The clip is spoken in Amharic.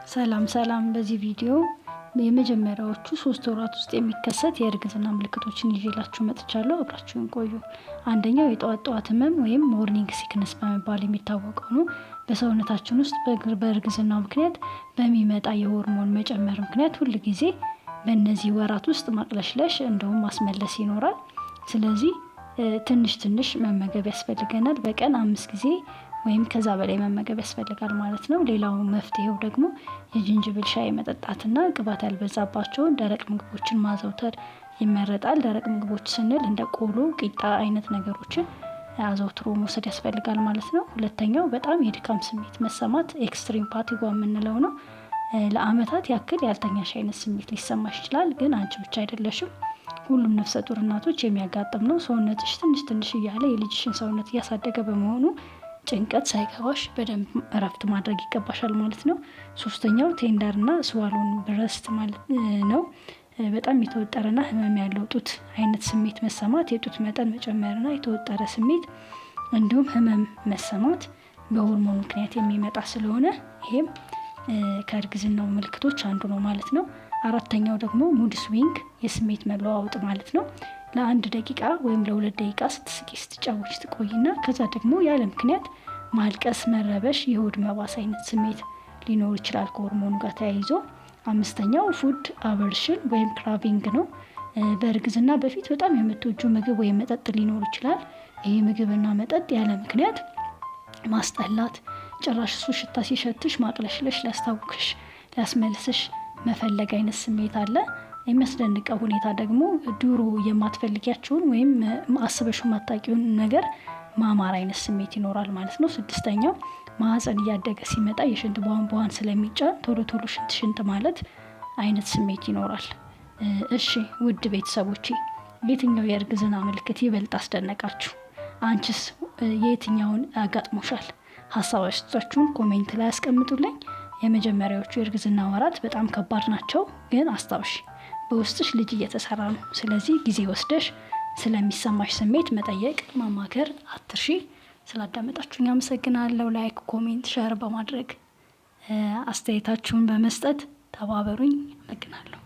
ሰላም በዚህ ቪዲዮ የመጀመሪያዎቹ 3 ወራት ውስጥ የሚከሰት የእርግዝና ምልክቶችን ይዤላችሁ መጥቻለሁ። አብራችሁን ቆዩ። አንደኛው የጠዋት ህመም ወይም ሞርኒንግ ሲክነስ በመባል የሚታወቀው ነው። በሰውነታችን ውስጥ በእርግዝና ምክንያት በሚመጣ የሆርሞን መጨመር ምክንያት ሁል ጊዜ በእነዚህ ወራት ውስጥ ማቅለሽለሽ እንደውም ማስመለስ ይኖራል። ስለዚህ ትንሽ መመገብ ያስፈልገናል። በቀን 5 ጊዜ ወይም ከዛ በላይ መመገብ ያስፈልጋል ማለት ነው። ሌላው መፍትሄው ደግሞ የጅንጅብል ሻይ መጠጣትና ቅባት ያልበዛባቸውን ደረቅ ምግቦችን ማዘውተር ይመረጣል። ደረቅ ምግቦች ስንል እንደ ቆሎ፣ ቂጣ አይነት ነገሮችን አዘውትሮ መውሰድ ያስፈልጋል ማለት ነው። ሁለተኛው በጣም የድካም ስሜት መሰማት ኤክስትሪም ፋቲግ የምንለው ነው። ለአመታት ያክል ያልተኛሽ አይነት ስሜት ሊሰማሽ ይችላል። ግን አንቺ ብቻ አይደለሽም፣ ሁሉም ነፍሰ ጡር እናቶች የሚያጋጥም ነው። ሰውነትሽ ትንሽ እያለ የልጅሽን ሰውነት እያሳደገ በመሆኑ ጭንቀት ሳይገባሽ በደንብ እረፍት ማድረግ ይገባሻል ማለት ነው። ሶስተኛው ቴንደር እና ስዋሎን ብረስት ማለት ነው። በጣም የተወጠረና ህመም ያለው ጡት አይነት ስሜት መሰማት፣ የጡት መጠን መጨመርና የተወጠረ ስሜት እንዲሁም ህመም መሰማት በሆርሞን ምክንያት የሚመጣ ስለሆነ ይሄም ከእርግዝናው ምልክቶች አንዱ ነው ማለት ነው። አራተኛው ደግሞ ሙድ ስዊንግ የስሜት መለዋወጥ ማለት ነው። ለ1 ደቂቃ ወይም ለ2 ደቂቃ ስትስቂ ስትጫወች ትቆይና ከዛ ደግሞ ያለ ምክንያት ማልቀስ፣ መረበሽ፣ የሆድ መባስ አይነት ስሜት ሊኖር ይችላል ከሆርሞኑ ጋር ተያይዞ። አምስተኛው ፉድ አቨርሽን ወይም ክራቪንግ ነው። በእርግዝና በፊት በጣም የምትወጁ ምግብ ወይም መጠጥ ሊኖር ይችላል። ይህ ምግብና መጠጥ ያለ ምክንያት ማስጠላት፣ ጭራሽ እሱ ሽታ ሲሸትሽ ማቅለሽለሽ፣ ሊያስታውክሽ፣ ሊያስመልስሽ መፈለግ አይነት ስሜት አለ። የሚያስደንቀው ሁኔታ ደግሞ ድሮ የማትፈልጊያቸውን ወይም አስበሽ የማታውቂውን ነገር ማማር አይነት ስሜት ይኖራል ማለት ነው። ስድስተኛው ማህፀን እያደገ ሲመጣ የሽንት ቧንቧን ስለሚጫን ቶሎ ሽንት ማለት አይነት ስሜት ይኖራል። እሺ ውድ ቤተሰቦቼ የትኛው የእርግዝና ምልክት ይበልጥ አስደነቃችሁ? አንቺስ የትኛውን አጋጥሞሻል? ሀሳብ አስተያየታችሁን ኮሜንት ላይ አስቀምጡልኝ። የመጀመሪያዎቹ የእርግዝና ወራት በጣም ከባድ ናቸው፣ ግን አስታውሺ በውስጥሽ ልጅ እየተሰራ ነው። ስለዚህ ጊዜ ወስደሽ ስለሚሰማሽ ስሜት መጠየቅ፣ ማማከር አትርሺ። ስላዳመጣችሁኝ አመሰግናለሁ። ላይክ፣ ኮሜንት፣ ሼር በማድረግ አስተያየታችሁን በመስጠት ተባበሩኝ። አመሰግናለሁ።